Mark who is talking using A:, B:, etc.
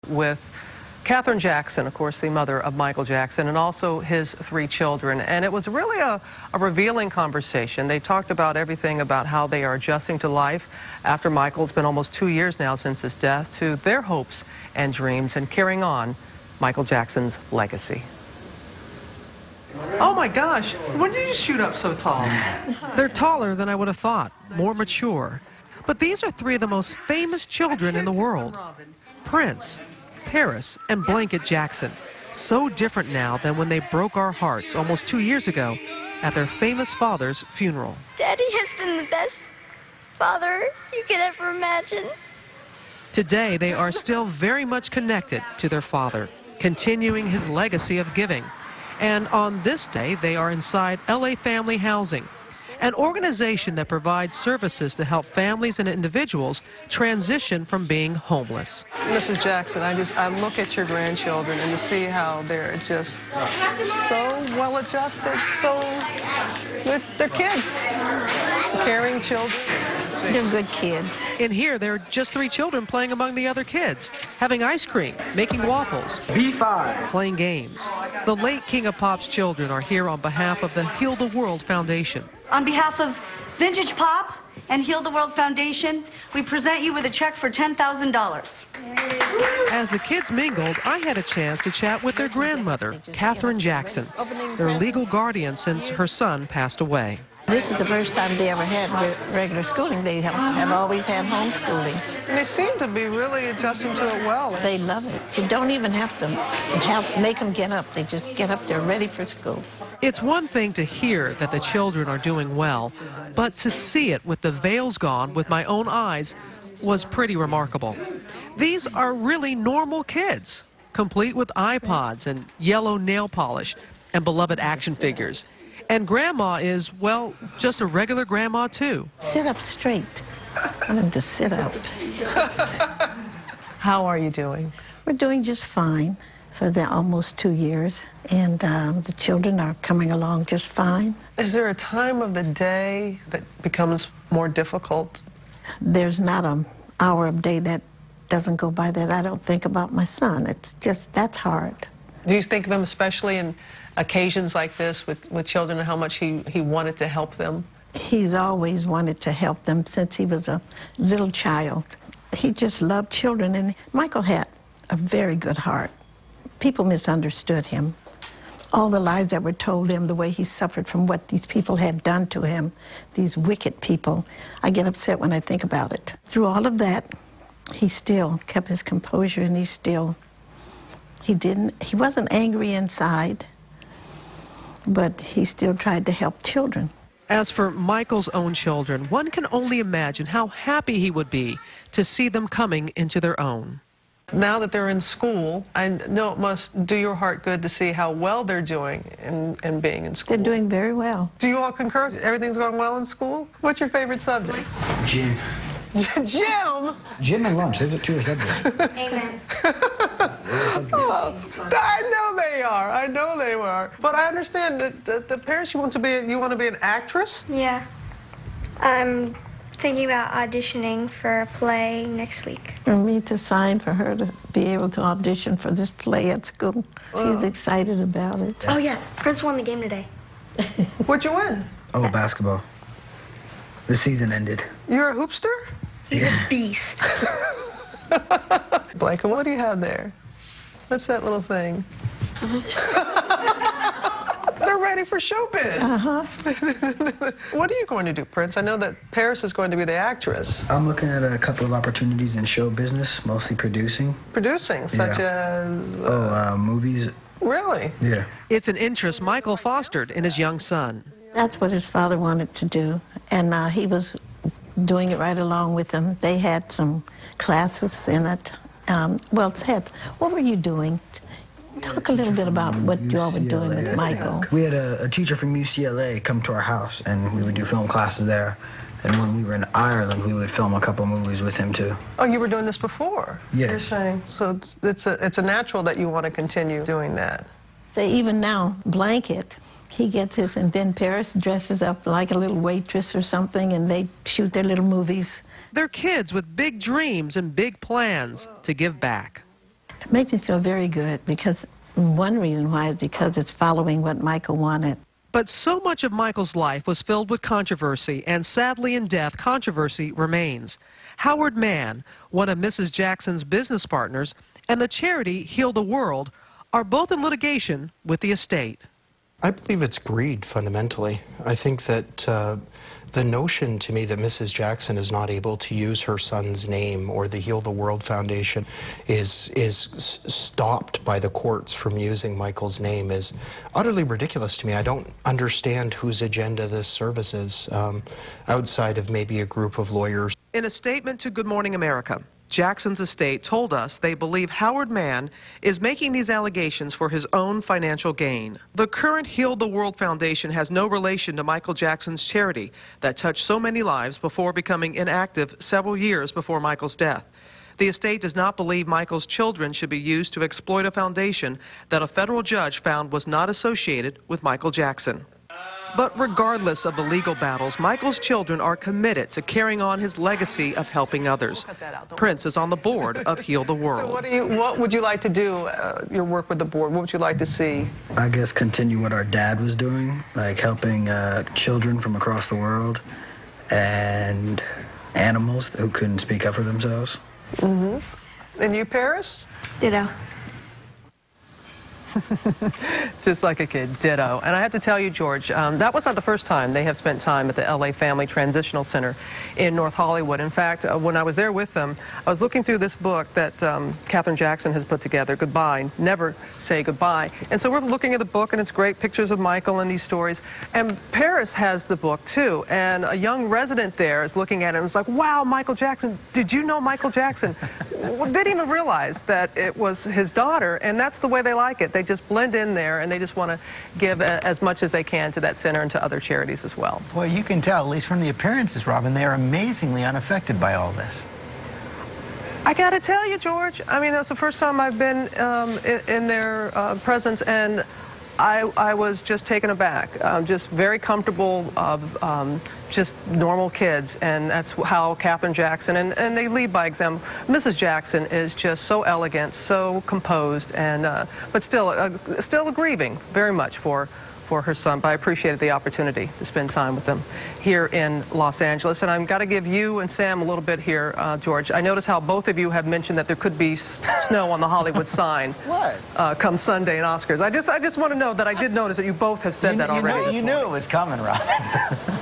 A: with Katherine Jackson, of course, the mother of Michael Jackson, and also his 3 children. And it was really a revealing conversation. They talked about everything about how they are adjusting to life after Michael. It's been almost 2 years now since his death, to their hopes and dreams and carrying on Michael Jackson's legacy. Oh my gosh, when did you shoot up so tall? They're taller than I would have thought, more mature. But these are 3 of the most famous children in the world. Prince, Paris, and Blanket Jackson. So different now than when they broke our hearts almost 2 years ago at their famous father's funeral.
B: Daddy has been the best father you could ever imagine.
A: Today, they are still very much connected to their father, continuing his legacy of giving. And on this day, they are inside LA Family Housing, an organization that provides services to help families and individuals transition from being homeless. Mrs. Jackson, I look at your grandchildren and to see how they're just so well adjusted, they're kids, caring children.
B: They're good kids.
A: In here, there are just 3 children playing among the other kids, having ice cream, making waffles,
C: B5,
A: playing games. The late King of Pop's children are here on behalf of the Heal the World Foundation.
D: On behalf of Vintage Pop and Heal the World Foundation, we present you with a check for $10,000.
A: As the kids mingled, I had a chance to chat with their grandmother, Katherine Jackson, their legal guardian since her son passed away.
E: This is the first time they ever had regular schooling. They have always had homeschooling.
A: And they seem to be really adjusting to it well.
E: They love it. You don't even have to make them get up. They just get up, they're ready for school.
A: It's one thing to hear that the children are doing well, but to see it with the veils gone with my own eyes was pretty remarkable. These are really normal kids, complete with iPods and yellow nail polish and beloved action figures. And Grandma is, well, just a regular grandma, too.
E: Sit up straight. I want them to sit up.
A: How are you doing?
E: We're doing just fine. So they're almost 2 years, and the children are coming along just fine.
A: Is there a time of the day that becomes more difficult?
E: There's not an hour of day that doesn't go by that I don't think about my son. It's just, that's hard.
A: Do you think of him especially in occasions like this with children and how much he wanted to help them?
E: He's always wanted to help them since he was a little child. He just loved children, and Michael had a very good heart. People misunderstood him. All the lies that were told him, the way he suffered from what these people had done to him, these wicked people, I get upset when I think about it. Through all of that, he still kept his composure, and he wasn't angry inside, but he still tried to help children.
A: As for Michael's own children, one can only imagine how happy he would be to see them coming into their own. Now that they're in school, I know it must do your heart good to see how well they're doing in being in school.
E: They're doing very well.
A: Do you all concur? Everything's going well in school? What's your favorite subject?
C: Gym.
A: Gym?
C: Gym and lunch, those are 2 subjects.
B: Amen.
A: Oh, I know they are. I know they are. But I understand that the parents, you want to be an actress?
B: Yeah. I'm thinking about auditioning for a play next week.
E: For me to sign for her to be able to audition for this play at school. She's excited about it.
B: Oh yeah, Prince won the game today.
A: What'd you win?
C: Oh, basketball. The season ended.
A: You're a hoopster?
B: He's a beast.
A: Blanca, what do you have there? What's that little thing? They're ready for showbiz. What are you going to do, Prince? I know that Paris is going to be the actress.
C: I'm looking at a couple of opportunities in show business, mostly producing.
A: Producing, such as...
C: movies.
A: Really?
C: Yeah.
A: It's an interest Michael fostered in his young son.
E: That's what his father wanted to do, and he was doing it right along with him. They had some classes in it. What were you doing? Talk a little bit about what you all were doing with Michael.
C: We had a teacher from UCLA come to our house, and we would do film classes there. And when we were in Ireland, we would film a couple movies with him, too.
A: Oh, you were doing this before?
C: Yeah.
A: You're saying, so it's a natural that you want to continue doing that.
E: So even now, Blanket, he gets his, and then Paris dresses up like a little waitress or something, and they shoot their little movies.
A: They're kids with big dreams and big plans to give back.
E: It makes me feel very good, because one reason why is because it's following what Michael wanted.
A: But so much of Michael's life was filled with controversy, and sadly in death, controversy remains. Howard Mann, one of Mrs. Jackson's business partners, and the charity Heal the World are both in litigation with the estate.
F: I believe it's greed, fundamentally. I think that the notion to me that Mrs. Jackson is not able to use her son's name, or the Heal the World Foundation is stopped by the courts from using Michael's name, is utterly ridiculous to me. I don't understand whose agenda this service is, outside of maybe a group of lawyers.
A: In a statement to Good Morning America, Jackson's estate told us they believe Howard Mann is making these allegations for his own financial gain. The current Heal the World Foundation has no relation to Michael Jackson's charity that touched so many lives before becoming inactive several years before Michael's death. The estate does not believe Michael's children should be used to exploit a foundation that a federal judge found was not associated with Michael Jackson. But regardless of the legal battles, Michael's children are committed to carrying on his legacy of helping others. Prince is on the board of Heal the World.
G: So what would you like to do, your work with the board? What would you like to see?
C: I guess continue what our dad was doing, like helping children from across the world and animals who couldn't speak up for themselves.
G: Mm-hmm. And you, Paris?
B: Ditto.
A: Just like a kid, ditto. And I have to tell you, George, that was not the first time they have spent time at the LA Family Transitional Center in North Hollywood. In fact, when I was there with them, I was looking through this book that Katherine Jackson has put together, Goodbye, Never Say Goodbye. And so we're looking at the book, and it's great pictures of Michael and these stories. And Paris has the book, too. And a young resident there is looking at it and was like, wow, Michael Jackson, did you know Michael Jackson? Didn't even realize that it was his daughter, and that's the way they like it. They just blend in there, and they just want to give as much as they can to that center and to other charities as well.
H: Well, you can tell, at least from the appearances, Robin, they are amazingly unaffected by all this.
A: I got to tell you, George, I mean, that's the first time I've been in their presence, and I was just taken aback. Just very comfortable of just normal kids, and that's how Katherine Jackson, and they lead by example. Mrs. Jackson is just so elegant, so composed, and but still grieving very much for her son. But I appreciated the opportunity to spend time with them here in Los Angeles. And I've got to give you and Sam a little bit here, George. I notice how both of you have mentioned that there could be snow on the Hollywood sign.
H: What?
A: Come Sunday in Oscars. I just want to know that I did notice that you both have said that already.
H: You knew it was coming, Robin.